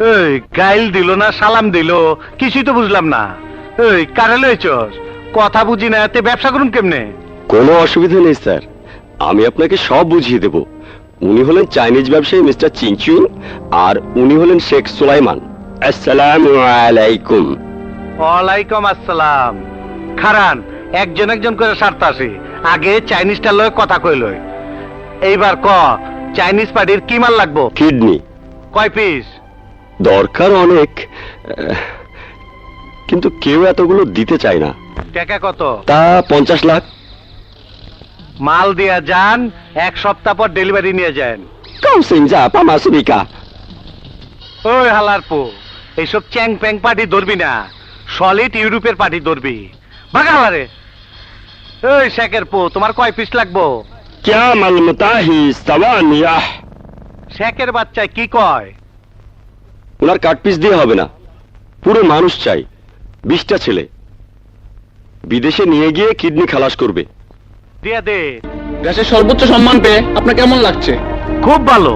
এই গাইল দিল না সালাম দিল কিছুই তো বুঝলাম না। এই কারে লইছস? কথা বুঝি না, তে ব্যবসা করুন কেমনে? কোনো অসুবিধা নেই স্যার, আমি আপনাকে সব বুঝিয়ে দেব। উনি হলেন চাইনিজ ব্যবসায়ী মিস্টার চিংচু, আর উনি হলেন শেখ সুলাইমান। আসসালামু আলাইকুম। ওয়ালাইকুম আসসালাম। খারান, একজন একজন করে সারতে আসি। আগে চাইনিজটার লয় কথা কইলই। এইবার ক, চাইনিজ পার্টির কি মাল লাগবো? কিডনি কয় পিস? দরকার অনেক, কিন্তু কেউ এতগুলো দিতে চায় না। টাকা কত? তা 50 লাখ। মাল দিয়া যান, এক সপ্তাহ পর ডেলিভারি নিয়ে যান। কাউসিংজা পামাসুবিকা। ওই হালার পো, এইসব চ্যাং প্যাং পার্টি ধরবি না, সলিড ইউরোপের পার্টি ধরবি। ভাগা হালারে। ওই শেখের পো, তোমার কয় পিস লাগবো? क्या मालूमता ही सवानिया। শেখের বাচ্চায় কি কয়? ওনার কাট পিস দিয়ে হবে না, পুরো মানুষ চাই। 20টা ছেলে বিদেশে নিয়ে গিয়ে কিডনি খালাস করবে। দিয়া দে। দেশের সর্বোচ্চ সম্মান পেয়ে আপনার কেমন লাগছে? খুব ভালো।